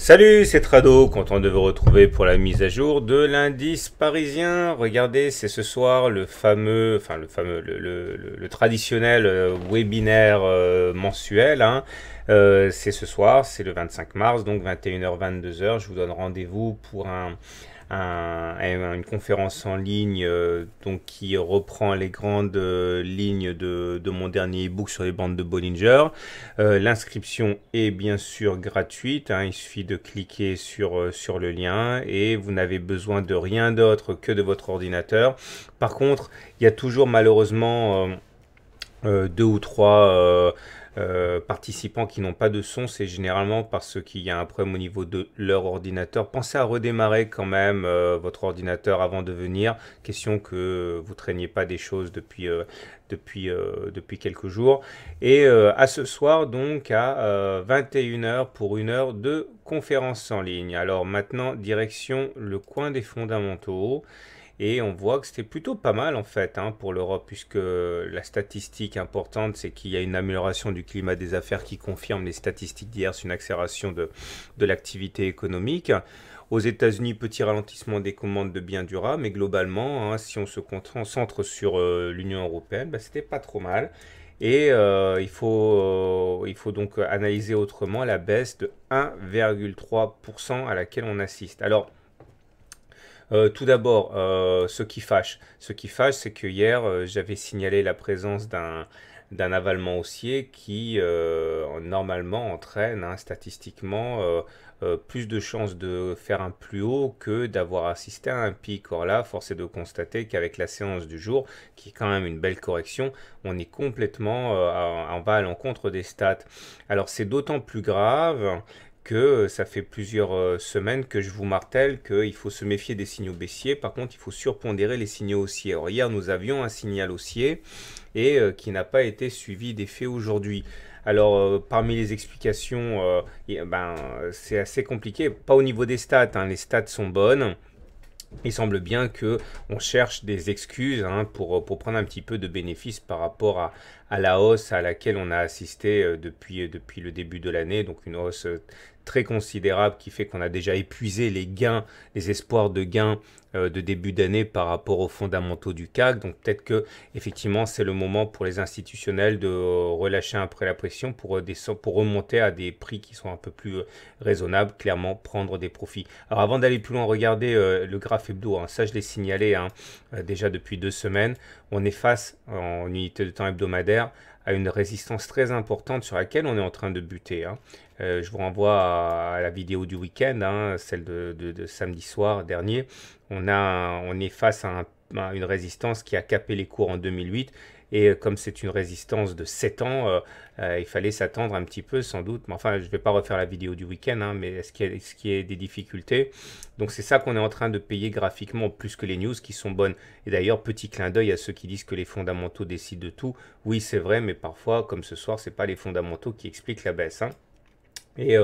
Salut, c'est Trado, content de vous retrouver pour la mise à jour de l'indice parisien. Regardez, c'est ce soir le fameux, le traditionnel webinaire mensuel, hein. C'est ce soir, c'est le 25 mars, donc 21h, 22h. Je vous donne rendez-vous pour une conférence en ligne donc qui reprend les grandes lignes de mon dernier e-book sur les bandes de Bollinger. L'inscription est bien sûr gratuite, hein, il suffit de cliquer sur le lien et vous n'avez besoin de rien d'autre que de votre ordinateur. Par contre, il y a toujours malheureusement deux ou trois participants qui n'ont pas de son. C'est généralement parce qu'il y a un problème au niveau de leur ordinateur. Pensez à redémarrer quand même votre ordinateur avant de venir. Question que vous traîniez pas des choses depuis quelques jours. Et à ce soir donc à 21h pour une heure de conférence en ligne. Alors maintenant direction le coin des fondamentaux. Et on voit que c'était plutôt pas mal en fait, hein, pour l'Europe, puisque la statistique importante, c'est qu'il y a une amélioration du climat des affaires qui confirme les statistiques d'hier sur une accélération de l'activité économique. Aux États-Unis, petit ralentissement des commandes de biens durables, mais globalement, hein, si on se concentre sur l'Union européenne, bah, c'était pas trop mal. Et il faut donc analyser autrement la baisse de 1,3% à laquelle on assiste. Alors, tout d'abord, ce qui fâche, c'est que hier, j'avais signalé la présence d'un avalement haussier qui, normalement, entraîne, hein, statistiquement, plus de chances de faire un plus haut que d'avoir assisté à un pic. Or là, force est de constater qu'avec la séance du jour, qui est quand même une belle correction, on est complètement en bas à l'encontre des stats. Alors c'est d'autant plus grave que ça fait plusieurs semaines que je vous martèle qu'il faut se méfier des signaux baissiers. Par contre, il faut surpondérer les signaux haussiers. Alors, hier, nous avions un signal haussier et qui n'a pas été suivi d'effet aujourd'hui. Alors, parmi les explications, c'est assez compliqué. Pas au niveau des stats, hein. Les stats sont bonnes. Il semble bien que on cherche des excuses, hein, pour prendre un petit peu de bénéfice par rapport à la hausse à laquelle on a assisté depuis le début de l'année. Donc une hausse très considérable qui fait qu'on a déjà épuisé les gains, les espoirs de gains de début d'année par rapport aux fondamentaux du CAC. Donc peut-être que effectivement c'est le moment pour les institutionnels de relâcher un peu la pression pour remonter à des prix qui sont un peu plus raisonnables, clairement prendre des profits. Alors avant d'aller plus loin, regardez le graphe hebdo, hein, ça je l'ai signalé, hein, déjà depuis 2 semaines. On est face en unité de temps hebdomadaire à une résistance très importante sur laquelle on est en train de buter, hein. Je vous renvoie à la vidéo du week-end, hein, celle de samedi soir dernier. On est face à une résistance qui a capé les cours en 2008. Et comme c'est une résistance de 7 ans, il fallait s'attendre un petit peu sans doute. Mais enfin, je ne vais pas refaire la vidéo du week-end, hein, mais est-ce qu'il y a des difficultés? Donc c'est ça qu'on est en train de payer graphiquement, plus que les news qui sont bonnes. Et d'ailleurs, petit clin d'œil à ceux qui disent que les fondamentaux décident de tout. Oui, c'est vrai, mais parfois, comme ce soir, ce n'est pas les fondamentaux qui expliquent la baisse, hein. Et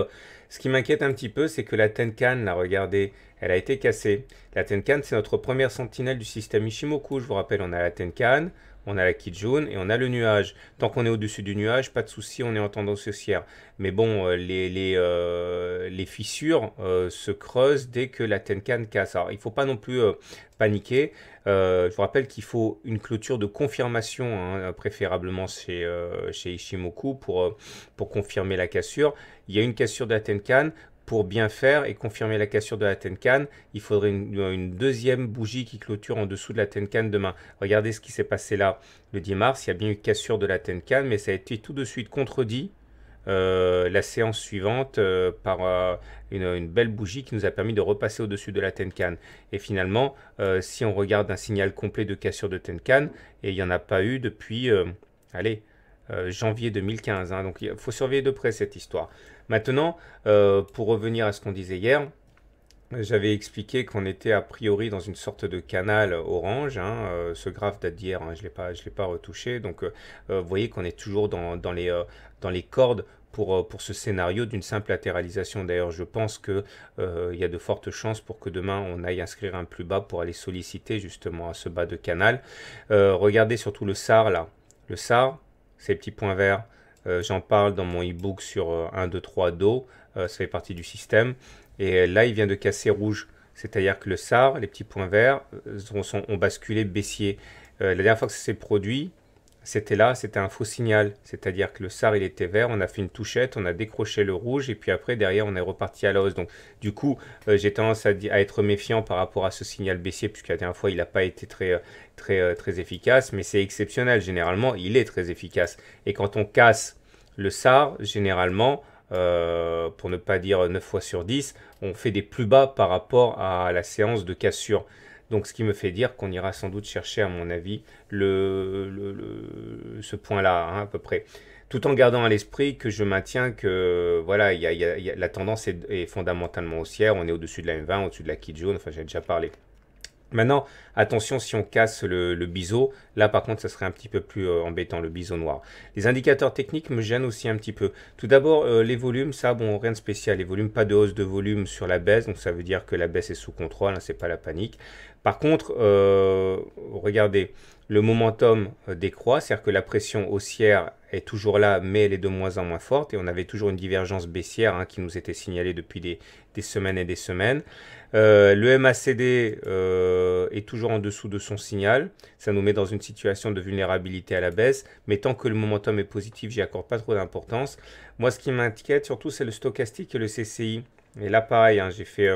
ce qui m'inquiète un petit peu, c'est que la Tenkan, là, regardez, elle a été cassée. La Tenkan, c'est notre première sentinelle du système Ishimoku. Je vous rappelle, on a la Tenkan, on a la Kijun et on a le nuage. Tant qu'on est au-dessus du nuage, pas de souci, on est en tendance haussière. Mais bon, les fissures se creusent dès que la Tenkan casse. Alors, il ne faut pas non plus paniquer. Je vous rappelle qu'il faut une clôture de confirmation, hein, préférablement chez Ishimoku pour confirmer la cassure. Il y a une cassure de la Tenkan. Pour bien faire et confirmer la cassure de la Tenkan, il faudrait une deuxième bougie qui clôture en dessous de la Tenkan demain. Regardez ce qui s'est passé là le 10 mars. Il y a bien eu cassure de la Tenkan, mais ça a été tout de suite contredit la séance suivante par une belle bougie qui nous a permis de repasser au-dessus de la Tenkan. Et finalement, si on regarde un signal complet de cassure de Tenkan, et il n'y en a pas eu depuis, janvier 2015. Hein, donc il faut surveiller de près cette histoire. Maintenant, pour revenir à ce qu'on disait hier, j'avais expliqué qu'on était a priori dans une sorte de canal orange, hein, ce graphe date d'hier, hein, je l'ai pas retouché. Donc vous voyez qu'on est toujours dans les cordes pour ce scénario d'une simple latéralisation. D'ailleurs, je pense qu'il y a de fortes chances pour que demain on aille inscrire un plus bas pour aller solliciter justement à ce bas de canal. Regardez surtout le SAR là. Le SAR, ces petits points verts, J'en parle dans mon e-book sur 1, 2, 3 Do. Ça fait partie du système. Et là, il vient de casser rouge. C'est-à-dire que le SAR, les petits points verts, ont basculé baissier. La dernière fois que ça s'est produit, c'était là, c'était un faux signal. C'est-à-dire que le SAR, il était vert, on a fait une touchette, on a décroché le rouge, et puis après, derrière, on est reparti à la hausse. Donc, du coup, j'ai tendance à être méfiant par rapport à ce signal baissier, puisque la dernière fois, il n'a pas été très efficace, mais c'est exceptionnel. Généralement, il est très efficace. Et quand on casse le SAR, généralement, pour ne pas dire 9 fois sur 10, on fait des plus bas par rapport à la séance de cassure. Donc ce qui me fait dire qu'on ira sans doute chercher, à mon avis, ce point-là, hein, à peu près. Tout en gardant à l'esprit que je maintiens que voilà, la tendance est fondamentalement haussière. On est au-dessus de la M20, au-dessus de la Kijun, enfin j'ai déjà parlé. Maintenant, attention si on casse le biseau, là par contre ça serait un petit peu plus embêtant, le biseau noir. Les indicateurs techniques me gênent aussi un petit peu. Tout d'abord, les volumes, ça, bon, rien de spécial. Les volumes, pas de hausse de volume sur la baisse, donc ça veut dire que la baisse est sous contrôle, hein, c'est pas la panique. Par contre, regardez, le momentum décroît, c'est-à-dire que la pression haussière est toujours là, mais elle est de moins en moins forte, et on avait toujours une divergence baissière hein, qui nous était signalée depuis des semaines et des semaines. Le MACD est toujours en dessous de son signal. Ça nous met dans une situation de vulnérabilité à la baisse. Mais tant que le momentum est positif, j'y accorde pas trop d'importance. Moi, ce qui m'inquiète surtout, c'est le stochastique et le CCI. Et là, pareil, hein, j'ai fait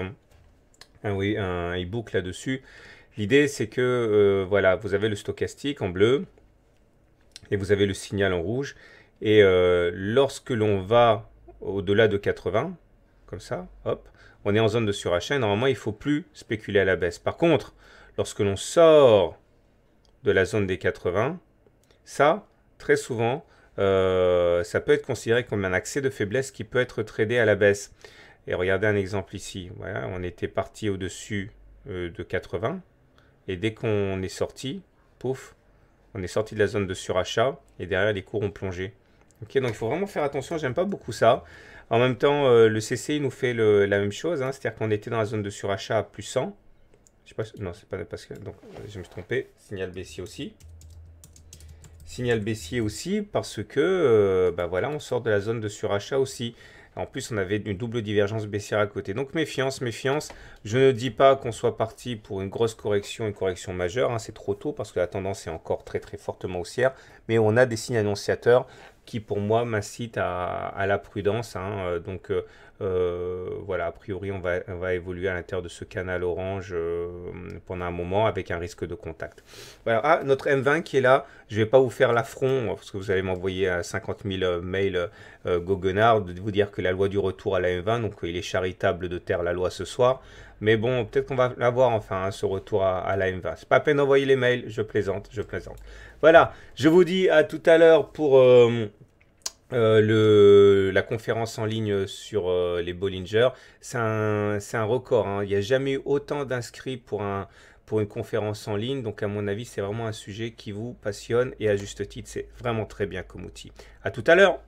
un e-book là-dessus. L'idée, c'est que voilà, vous avez le stochastique en bleu et vous avez le signal en rouge. Et lorsque l'on va au-delà de 80, comme ça, hop, on est en zone de surachat et normalement il ne faut plus spéculer à la baisse. Par contre, lorsque l'on sort de la zone des 80, ça, très souvent, ça peut être considéré comme un accès de faiblesse qui peut être tradé à la baisse. Et regardez un exemple ici. Voilà, on était parti au-dessus de 80 et dès qu'on est sorti, pouf, on est sorti de la zone de surachat et derrière les cours ont plongé. Ok, donc il faut vraiment faire attention, j'aime pas beaucoup ça. En même temps, le CCI nous fait la même chose, hein, c'est-à-dire qu'on était dans la zone de surachat à plus 100. Je sais pas, non, c'est pas parce que. Donc, je me suis trompé. Signal baissier aussi. Signal baissier aussi parce que, bah voilà, on sort de la zone de surachat aussi. En plus, on avait une double divergence baissière à côté. Donc, méfiance, méfiance. Je ne dis pas qu'on soit parti pour une grosse correction, une correction majeure. Hein, c'est trop tôt parce que la tendance est encore très, très fortement haussière. Mais on a des signes annonciateurs qui, pour moi, m'incitent à la prudence. Hein. Donc, voilà, a priori, on va évoluer à l'intérieur de ce canal orange pendant un moment avec un risque de contact. Voilà, ah, notre M20 qui est là. Je ne vais pas vous faire l'affront parce que vous allez m'envoyer 50 000 mails goguenards de vous dire que la loi du retour à la M20, donc il est charitable de taire la loi ce soir. Mais bon, peut-être qu'on va l'avoir enfin, hein, ce retour à la M20. C'est pas à peine d'envoyer les mails, je plaisante, je plaisante. Voilà, je vous dis à tout à l'heure pour la conférence en ligne sur les Bollinger. C'est un record, hein. Il n'y a jamais eu autant d'inscrits pour une conférence en ligne. Donc à mon avis, c'est vraiment un sujet qui vous passionne et à juste titre, c'est vraiment très bien comme outil. À tout à l'heure.